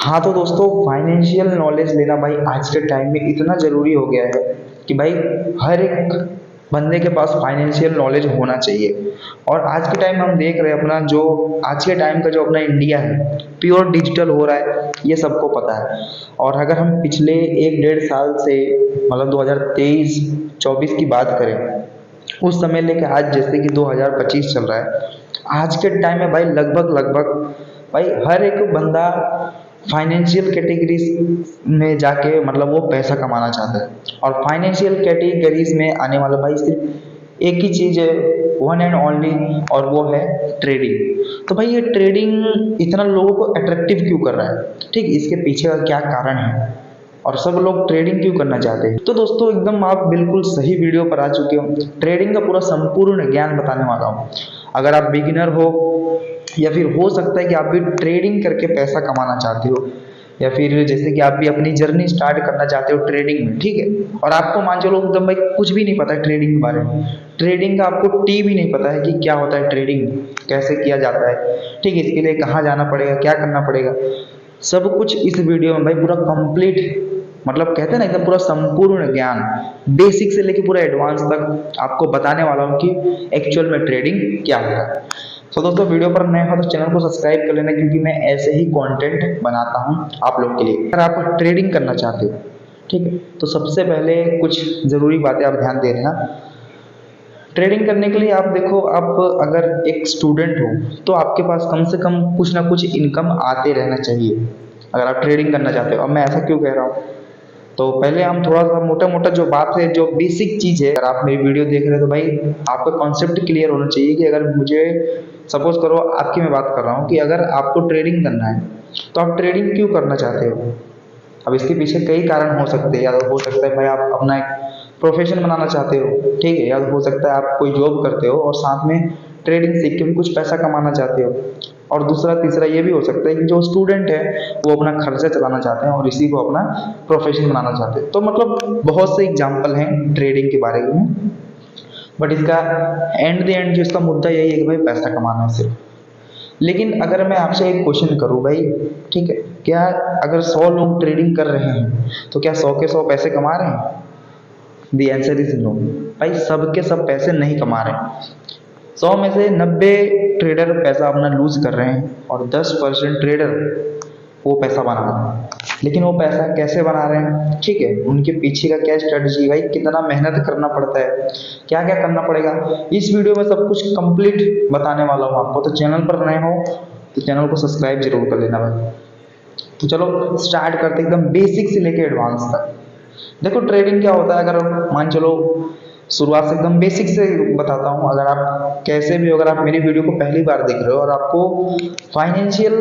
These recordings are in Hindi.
हाँ तो दोस्तों, फाइनेंशियल नॉलेज लेना भाई आज के टाइम में इतना ज़रूरी हो गया है कि भाई हर एक बंदे के पास फाइनेंशियल नॉलेज होना चाहिए। और आज के टाइम में हम देख रहे हैं अपना जो आज के टाइम का जो अपना इंडिया है प्योर डिजिटल हो रहा है, ये सबको पता है। और अगर हम पिछले 1 डेढ़ साल से मतलब 2023-24 की बात करें, उस समय लेके आज जैसे कि 2025 चल रहा है, आज के टाइम में भाई लगभग लगभग भाई हर एक बंदा फाइनेंशियल कैटेगरीज में जाके मतलब वो पैसा कमाना चाहता है। और फाइनेंशियल कैटेगरीज में आने वाला भाई सिर्फ एक ही चीज़ है, वन एंड ओनली, और वो है ट्रेडिंग। तो भाई ये ट्रेडिंग इतना लोगों को अट्रैक्टिव क्यों कर रहा है, ठीक, इसके पीछे का क्या कारण है और सब लोग ट्रेडिंग क्यों करना चाहते हैं। तो दोस्तों एकदम आप बिल्कुल सही वीडियो पर आ चुके हो। ट्रेडिंग का पूरा संपूर्ण ज्ञान बताने वाला हूँ। अगर आप बिगिनर हो या फिर हो सकता है कि आप भी ट्रेडिंग करके पैसा कमाना चाहते हो, या फिर जैसे कि आप भी अपनी जर्नी स्टार्ट करना चाहते हो ट्रेडिंग में, ठीक है, और आपको मान चलो एकदम भाई कुछ भी नहीं पता है ट्रेडिंग के बारे में, ट्रेडिंग का आपको टी भी नहीं पता है कि क्या होता है ट्रेडिंग, कैसे किया जाता है, ठीक है, इसके लिए कहाँ जाना पड़ेगा, क्या करना पड़ेगा, सब कुछ इस वीडियो में भाई पूरा कंप्लीट, मतलब कहते हैं ना एकदम पूरा संपूर्ण ज्ञान बेसिक से लेके पूरा एडवांस तक आपको बताने वाला हूँ कि एक्चुअल में ट्रेडिंग क्या होता है। तो दोस्तों वीडियो पर नए हो तो चैनल को सब्सक्राइब कर लेना, क्योंकि मैं ऐसे ही कंटेंट बनाता हूँ आप लोग के लिए। अगर आप ट्रेडिंग करना चाहते हो, ठीक है, तो सबसे पहले कुछ ज़रूरी बातें आप ध्यान दे लेना। ट्रेडिंग करने के लिए आप देखो, आप अगर एक स्टूडेंट हो तो आपके पास कम से कम कुछ ना कुछ इनकम आते रहना चाहिए अगर आप ट्रेडिंग करना चाहते हो। अब मैं ऐसा क्यों कह रहा हूँ, तो पहले हम थोड़ा सा मोटा मोटा जो बात है, जो बेसिक चीज़ है, अगर आप मेरी वीडियो देख रहे हैं तो भाई आपका कॉन्सेप्ट क्लियर होना चाहिए कि अगर मुझे सपोज करो आपकी मैं बात कर रहा हूँ कि अगर आपको ट्रेडिंग करना है तो आप ट्रेडिंग क्यों करना चाहते हो। अब इसके पीछे कई कारण हो सकते हैं, या तो हो सकता है भाई आप अपना एक प्रोफेशन बनाना चाहते हो, ठीक है, या तो हो सकता है आप कोई जॉब करते हो और साथ में ट्रेडिंग सीख के भी कुछ पैसा कमाना चाहते हो, और दूसरा तीसरा ये भी हो सकता है कि जो स्टूडेंट है वो अपना खर्चा चलाना चाहते हैं और इसी को अपना प्रोफेशन बनाना चाहते हैं। तो मतलब बहुत से एग्जाम्पल हैं ट्रेडिंग के बारे में, बट इसका एंड द एंड जो इसका मुद्दा यही है कि भाई पैसा कमाना है सिर्फ। लेकिन अगर मैं आपसे एक क्वेश्चन करूं भाई, ठीक है, क्या अगर 100 लोग ट्रेडिंग कर रहे हैं तो क्या 100 के 100 पैसे कमा रहे हैं? The answer is no. भाई सब के सब पैसे नहीं कमा रहे हैं। 100 में से 90 ट्रेडर पैसा अपना लूज कर रहे हैं और 10% ट्रेडर वो पैसा बना रहे हैं। लेकिन वो पैसा कैसे बना रहे हैं, ठीक है, उनके पीछे का क्या स्ट्रेटजी, भाई कितना मेहनत करना पड़ता है, क्या क्या करना पड़ेगा, इस वीडियो में सब कुछ कंप्लीट बताने वाला हूँ आपको। तो चैनल पर नए हो तो चैनल को सब्सक्राइब जरूर कर लेना भाई। तो चलो स्टार्ट करते एकदम बेसिक से लेके एडवांस तक। देखो ट्रेडिंग क्या होता है, अगर मान चलो शुरुआत से एकदम बेसिक से बताता हूँ। अगर आप कैसे भी, अगर आप मेरी वीडियो को पहली बार देख रहे हो और आपको फाइनेंशियल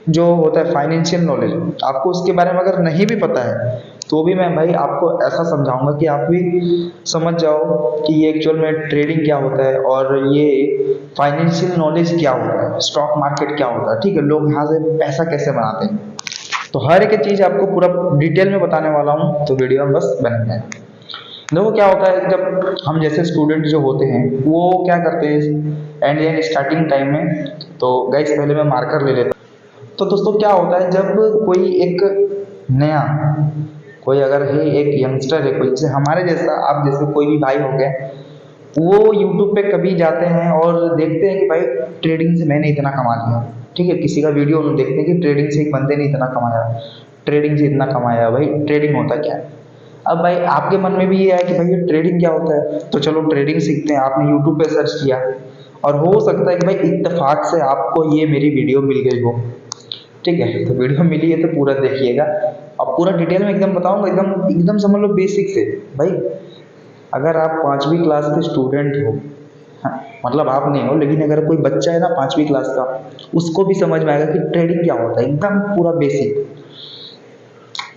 जो होता है फाइनेंशियल नॉलेज आपको उसके बारे में अगर नहीं भी पता है, तो भी मैं भाई आपको ऐसा समझाऊंगा कि आप भी समझ जाओ कि ये एक्चुअल में ट्रेडिंग क्या होता है और ये फाइनेंशियल नॉलेज क्या होता है, स्टॉक मार्केट क्या होता है, ठीक है, लोग यहाँ से पैसा कैसे बनाते हैं। तो हर एक चीज़ आपको पूरा डिटेल में बताने वाला हूँ, तो वीडियो में बस बने रहें। देखो क्या होता है, जब हम जैसे स्टूडेंट जो होते हैं वो क्या करते हैं एंड स्टार्टिंग टाइम में, तो गाइस पहले मैं मार्कर ले लेता हूँ। तो दोस्तों क्या होता है, जब कोई एक नया कोई अगर है एक यंगस्टर है, कोई जैसे हमारे जैसा आप जैसे कोई भी भाई हो गए, वो यूट्यूब पे कभी जाते हैं और देखते हैं कि भाई ट्रेडिंग से मैंने इतना कमा लिया, ठीक है, किसी का वीडियो उन्होंने देखते हैं कि ट्रेडिंग से एक बंदे ने इतना कमाया, ट्रेडिंग से इतना कमाया, भाई ट्रेडिंग होता क्या है। अब भाई आपके मन में भी ये है कि भाई ये ट्रेडिंग क्या होता है, तो चलो ट्रेडिंग सीखते हैं। आपने यूट्यूब पे सर्च किया और हो सकता है कि भाई इत्तेफाक से आपको ये मेरी वीडियो मिल गई हो, ठीक है, तो वीडियो मिली है तो पूरा देखिएगा और पूरा डिटेल में एकदम बताऊंगा, एकदम एकदम समझ लो बेसिक से। भाई अगर आप 5वीं क्लास के स्टूडेंट हो, हाँ, मतलब आप नहीं हो, लेकिन अगर कोई बच्चा है ना 5वीं क्लास का, उसको भी समझ में आएगा कि ट्रेडिंग क्या होता है, एकदम पूरा बेसिक,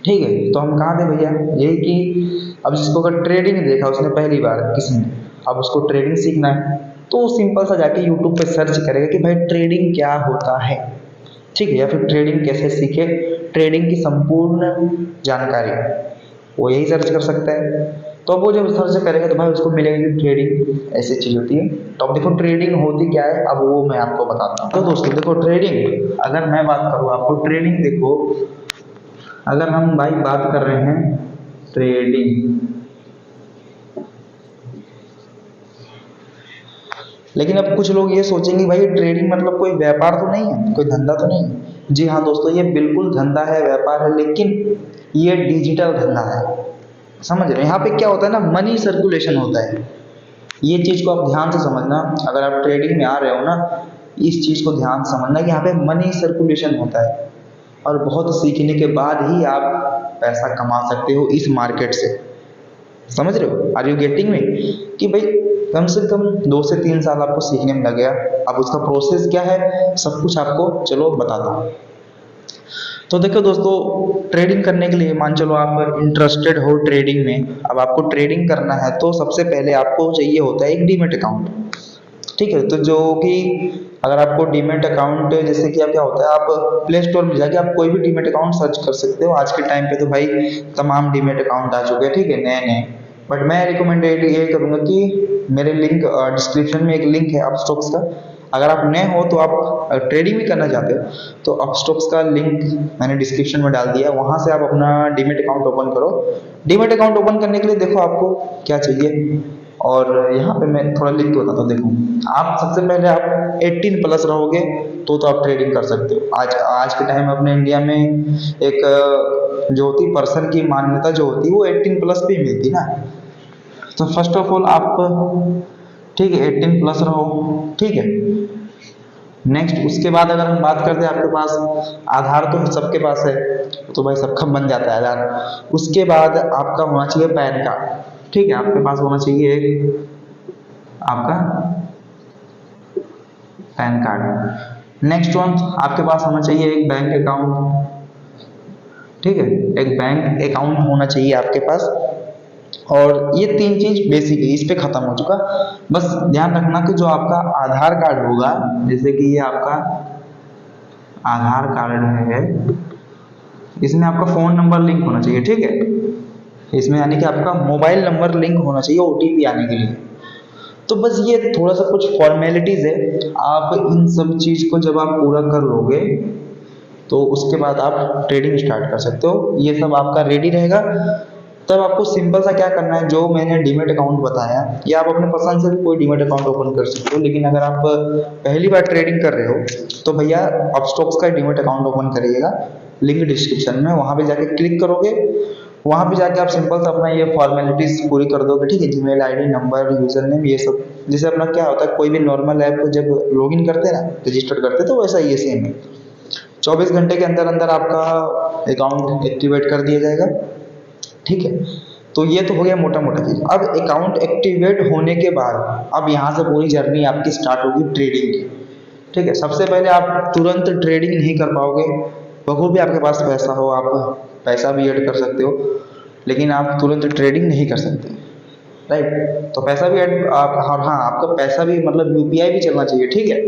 ठीक है। तो हम कहाँ थे भैया, यही कि अब जिसको अगर ट्रेडिंग देखा उसने पहली बार किसी ने, अब उसको ट्रेडिंग सीखना है तो सिंपल सा जाके यूट्यूब पे सर्च करेगा कि भाई ट्रेडिंग क्या होता है, ठीक है, या फिर ट्रेडिंग कैसे सीखे, ट्रेडिंग की संपूर्ण जानकारी वो यही सर्च कर सकता है। तो अब वो जब सर्च करेगा तो भाई उसको मिलेगा कि ट्रेडिंग ऐसी चीज़ होती है। तो अब देखो ट्रेडिंग होती क्या है, अब वो मैं आपको बताता हूँ। तो दोस्तों देखो ट्रेडिंग, अगर मैं बात करूँ आपको ट्रेडिंग, देखो अगर हम भाई बात कर रहे हैं ट्रेडिंग, लेकिन अब कुछ लोग ये सोचेंगे भाई ट्रेडिंग मतलब कोई व्यापार तो नहीं है, कोई धंधा तो नहीं है। जी हाँ दोस्तों, ये बिल्कुल धंधा है, व्यापार है, लेकिन ये डिजिटल धंधा है। समझ रहे हैं? यहाँ पे क्या होता है ना, मनी सर्कुलेशन होता है। ये चीज़ को आप ध्यान से समझना, अगर आप ट्रेडिंग में आ रहे हो ना, इस चीज़ को ध्यान से समझना कि यहाँ पे मनी सर्कुलेशन होता है, और बहुत सीखने के बाद ही आप पैसा कमा सकते हो इस मार्केट से। समझ रहे हो? आर यू गेटिंग में? कि भाई कम से कम 2 से 3 साल आपको सीखने में लग गया। अब उसका प्रोसेस क्या है, सब कुछ आपको चलो बताता हूँ। तो देखो दोस्तों, ट्रेडिंग करने के लिए मान चलो आप इंटरेस्टेड हो ट्रेडिंग में, अब आपको ट्रेडिंग करना है तो सबसे पहले आपको चाहिए होता है एक डीमेट अकाउंट। ठीक है, तो जो कि अगर आपको डीमेट अकाउंट, जैसे कि आप क्या होता है, आप प्ले स्टोर में जाके आप कोई भी डीमेट अकाउंट सर्च कर सकते हो। आज के टाइम पे तो भाई तमाम डीमेट अकाउंट आ चुके हैं, ठीक है, नए नए। बट मैं रिकमेंडेड ये करूँगा कि मेरे लिंक डिस्क्रिप्शन में एक लिंक है अपस्टॉक्स का। अगर आप नए हो तो आप ट्रेडिंग भी करना चाहते हो तो अपस्टॉक्स का लिंक मैंने डिस्क्रिप्शन में डाल दिया है, वहाँ से आप अपना डीमेट अकाउंट ओपन करो। डीमेट अकाउंट ओपन करने के लिए देखो आपको क्या चाहिए, और यहाँ पे मैं थोड़ा लिख के बताता हूँ। देखो आप सबसे पहले आप 18+ रहोगे तो आप ट्रेडिंग कर सकते हो। आज आज के टाइम में अपने इंडिया में एक जो होती पर्सन की मान्यता जो होती है वो 18+ पे ही मिलती ना। तो फर्स्ट ऑफ ऑल आप, ठीक है, 18+ रहो, ठीक है। नेक्स्ट उसके बाद अगर हम बात करते हैं, आपके पास आधार तो सबके पास है, तो भाई सबका बन जाता है आधार। उसके बाद आपका होना चाहिए पैन कार्ड, ठीक है, आपके पास होना चाहिए एक आपका पैन कार्ड। नेक्स्ट वन, आपके पास होना चाहिए एक बैंक अकाउंट, ठीक है, एक बैंक अकाउंट होना चाहिए आपके पास। और ये 3 चीज बेसिक है, इस पे खत्म हो चुका। बस ध्यान रखना कि जो आपका आधार कार्ड होगा, जैसे कि ये आपका आधार कार्ड है, इसमें आपका फोन नंबर लिंक होना चाहिए, ठीक है, इसमें यानी कि आपका मोबाइल नंबर लिंक होना चाहिए ओटीपी आने के लिए। तो बस ये थोड़ा सा कुछ फॉर्मेलिटीज है। आप इन सब चीज को जब आप पूरा कर लोगे तो उसके बाद आप ट्रेडिंग स्टार्ट कर सकते हो। ये सब आपका रेडी रहेगा, तब आपको सिंपल सा क्या करना है, जो मैंने डीमेट अकाउंट बताया, या आप अपने पसंद से भी कोई डीमेट अकाउंट ओपन कर सकते हो। लेकिन अगर आप पहली बार ट्रेडिंग कर रहे हो तो भैया अपस्टॉक्स का डीमेट अकाउंट ओपन करिएगा, लिंक डिस्क्रिप्शन में, वहां पे जाके क्लिक करोगे। वहां पे जाके आप सिंपल सा अपना ये फॉर्मेलिटीज पूरी कर दोगे, ठीक है, Gmail ID, number, user name, ये सब। जैसे अपना क्या होता है, कोई भी नॉर्मल ऐप जब लॉगिन करते हैं ना, रजिस्टर करते हैं, तो वैसा ये सेम है। 24 घंटे के अंदर अंदर आपका अकाउंट एक्टिवेट कर दिया जाएगा, ठीक है। तो ये तो हो गया मोटा मोटा चीज। अब अकाउंट एक्टिवेट होने के बाद अब यहाँ से पूरी जर्नी आपकी स्टार्ट होगी ट्रेडिंग की, ठीक है। सबसे पहले आप तुरंत ट्रेडिंग नहीं कर पाओगे, बखूबी भी आपके पास पैसा हो, आप पैसा भी ऐड कर सकते हो, लेकिन आप तुरंत ट्रेडिंग नहीं कर सकते, राइट। तो पैसा भी ऐड आप, और हाँ, आपका पैसा भी मतलब यूपीआई भी चलना चाहिए, ठीक है।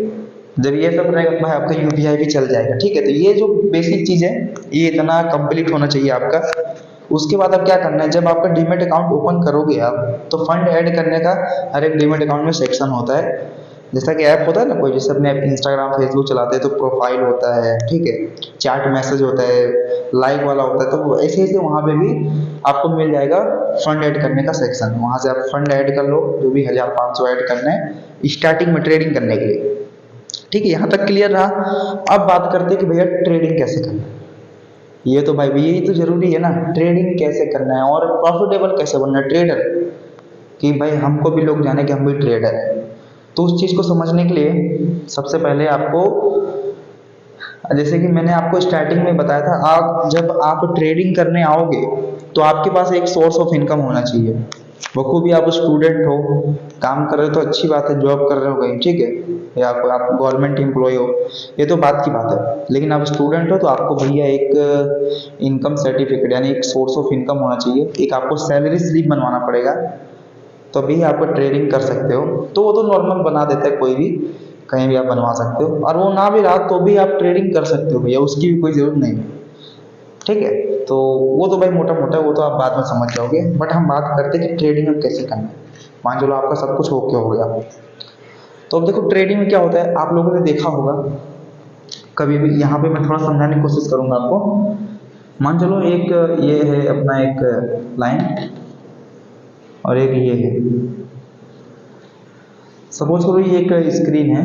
जब ये सब रहेगा तो भाई आपका यूपीआई भी चल जाएगा, ठीक है। तो ये जो बेसिक चीज है ये इतना कंप्लीट होना चाहिए आपका। उसके बाद अब क्या करना है, जब आपका डीमेट अकाउंट ओपन करोगे आप, तो फंड ऐड करने का हर एक डीमेट अकाउंट में सेक्शन होता है। जैसा कि ऐप होता है ना, कोई जैसे अपने इंस्टाग्राम फेसबुक चलाते हैं तो प्रोफाइल होता है, ठीक है, चैट मैसेज होता है, लाइक वाला होता है, तो ऐसे ऐसे वहाँ पे भी आपको मिल जाएगा फंड ऐड करने का सेक्शन। वहाँ से आप फंड ऐड कर लो, जो भी 1500 ऐड करना है स्टार्टिंग में ट्रेडिंग करने के लिए, ठीक है। यहाँ तक क्लियर रहा। अब बात करते हैं कि भैया ट्रेडिंग कैसे करना है। ये तो भाई यही तो जरूरी है ना, ट्रेडिंग कैसे करना है और प्रॉफिटेबल कैसे बनना है ट्रेडर, कि भाई हमको भी लोग जाने कि हम भी ट्रेडर हैं। तो उस चीज़ को समझने के लिए सबसे पहले आपको, जैसे कि मैंने आपको स्टार्टिंग में बताया था, आप जब आप ट्रेडिंग करने आओगे तो आपके पास एक सोर्स ऑफ इनकम होना चाहिए। बखूबी आप स्टूडेंट हो, काम कर रहे हो तो अच्छी बात है, जॉब कर रहे हो कहीं, ठीक है, या आप गवर्नमेंट एम्प्लॉय हो, ये तो बात की बात है। लेकिन आप स्टूडेंट हो तो आपको भैया एक इनकम सर्टिफिकेट यानी एक सोर्स ऑफ इनकम होना चाहिए, एक आपको सैलरी स्लिप बनवाना पड़ेगा, तभी आप ट्रेडिंग कर सकते हो। तो वो तो नॉर्मल बना देता है कोई भी, कहीं भी आप बनवा सकते हो, और वो ना भी रहा तो भी आप ट्रेडिंग कर सकते हो भैया, उसकी भी कोई ज़रूरत नहीं है। ठीक है। तो वो तो भाई मोटा मोटा वो तो आप बाद में समझ जाओगे, बट हम बात करते हैं कि ट्रेडिंग में कैसे करना है। मान चलो आपका सब कुछ ओके हो गया, तो अब देखो ट्रेडिंग में क्या होता है, आप लोगों ने देखा होगा कभी भी, यहाँ पे मैं थोड़ा समझाने की कोशिश करूंगा आपको। मान चलो एक ये है अपना एक लाइन और एक ये है, सपोज करो ये एक स्क्रीन है,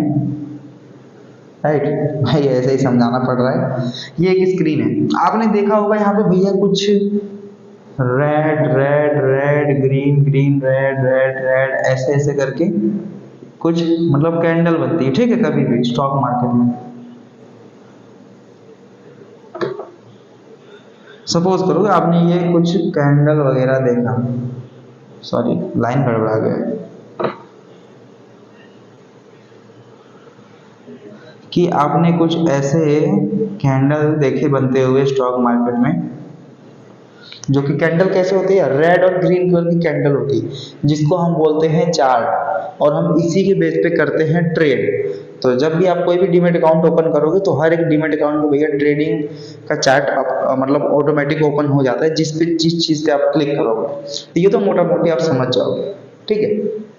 राइट भाई ऐसे ही समझाना पड़ रहा है। ये एक स्क्रीन है, आपने देखा होगा यहाँ पे भैया कुछ red red red green green red red red ऐसे ऐसे करके कुछ मतलब कैंडल बनती है, ठीक है, कभी भी स्टॉक मार्केट में। सपोज करो आपने ये कुछ कैंडल वगैरह देखा, सॉरी लाइन गड़बड़ा गया, कि आपने कुछ ऐसे कैंडल देखे बनते हुए स्टॉक मार्केट में, जो कि कैंडल कैसे होती है, रेड और ग्रीन कलर की कैंडल होती है, जिसको हम बोलते हैं चार्ट, और हम इसी के बेस पे करते हैं ट्रेड। तो जब भी आप कोई भी डीमेट अकाउंट ओपन करोगे तो हर एक डीमेट अकाउंट में भैया ट्रेडिंग का चार्ट मतलब ऑटोमेटिक ओपन हो जाता है, जिस चीज पे आप क्लिक करोगे। तो ये तो मोटा मोटी आप समझ जाओगे, ठीक है।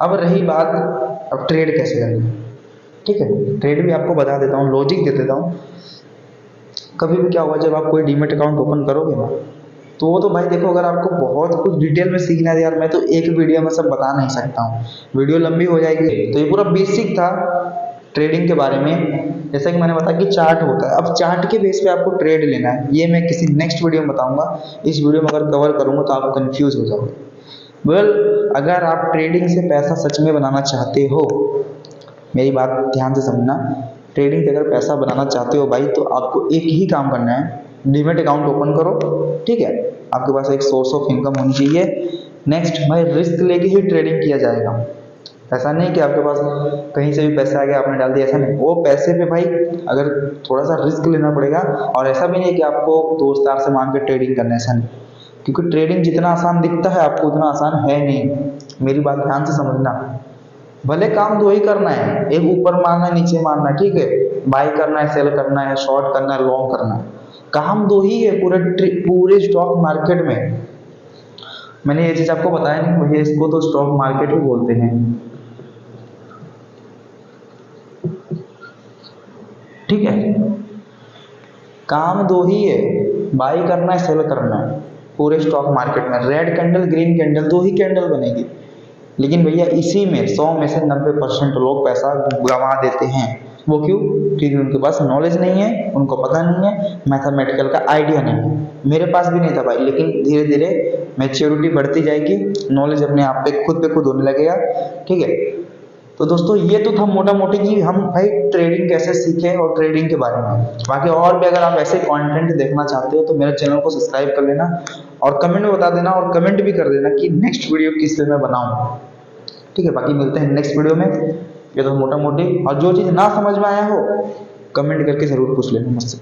अब रही बात अब ट्रेड कैसे करना है, ठीक है, ट्रेड भी आपको बता देता हूँ, लॉजिक दे देता हूँ। कभी भी क्या होगा, जब आप कोई डीमेट अकाउंट ओपन करोगे ना, तो वो तो भाई देखो, अगर आपको बहुत कुछ डिटेल में सीखना है यार, मैं तो एक वीडियो में सब बता नहीं सकता हूँ, वीडियो लंबी हो जाएगी। तो ये पूरा बेसिक था ट्रेडिंग के बारे में, जैसा कि मैंने बताया कि चार्ट होता है। अब चार्ट के बेस पे आपको ट्रेड लेना है, ये मैं किसी नेक्स्ट वीडियो में बताऊंगा। इस वीडियो में अगर कवर करूंगा तो आप कंफ्यूज हो जाओगे। वेल, अगर आप ट्रेडिंग से पैसा सच में बनाना चाहते हो, मेरी बात ध्यान से समझना, ट्रेडिंग से अगर पैसा बनाना चाहते हो भाई, तो आपको एक ही काम करना है, डीमेट अकाउंट ओपन करो, ठीक है। आपके पास एक सोर्स ऑफ इनकम होनी चाहिए। नेक्स्ट भाई, रिस्क लेके ही ट्रेडिंग किया जाएगा। ऐसा नहीं कि आपके पास कहीं से भी पैसा आ गया आपने डाल दिया, ऐसा नहीं। वो पैसे पे भाई अगर थोड़ा सा रिस्क लेना पड़ेगा, और ऐसा भी नहीं कि आपको दोस्त यार से मांग के ट्रेडिंग करना है, ऐसा नहीं। क्योंकि ट्रेडिंग जितना आसान दिखता है आपको उतना आसान है नहीं, मेरी बात ध्यान से समझना। भले काम दो ही करना है, एक ऊपर मारना है नीचे मारना है, ठीक है, बाय करना है सेल करना है, शॉर्ट करना है लॉन्ग करना है, काम दो ही है पूरे स्टॉक मार्केट में। मैंने ये चीज आपको बताया नहीं भैया, इसको तो स्टॉक मार्केट ही बोलते हैं, ठीक है। काम दो ही है, बाय करना है सेल करना है पूरे स्टॉक मार्केट में। रेड कैंडल ग्रीन कैंडल दो ही कैंडल बनेगी, लेकिन भैया इसी में 100 में से 90% लोग पैसा गंवा देते हैं। वो क्यों? क्योंकि उनके पास नॉलेज नहीं है, उनको पता नहीं है, मैथमेटिकल का आइडिया नहीं है। मेरे पास भी नहीं था भाई, लेकिन धीरे धीरे मैच्योरिटी बढ़ती जाएगी, नॉलेज अपने आप पे खुद होने लगेगा, ठीक है। तो दोस्तों ये तो था मोटा मोटी कि हम भाई ट्रेडिंग कैसे सीखें और ट्रेडिंग के बारे में। बाकी और भी अगर आप ऐसे कंटेंट देखना चाहते हो तो मेरे चैनल को सब्सक्राइब कर लेना, और कमेंट में बता देना, और कमेंट भी कर देना कि नेक्स्ट वीडियो किस पे मैं बनाऊं, ठीक है। बाकी मिलते हैं नेक्स्ट वीडियो में। ये तो मोटा मोटी, और जो चीज़ ना समझ में आया हो कमेंट करके ज़रूर पूछ लेना मुझसे।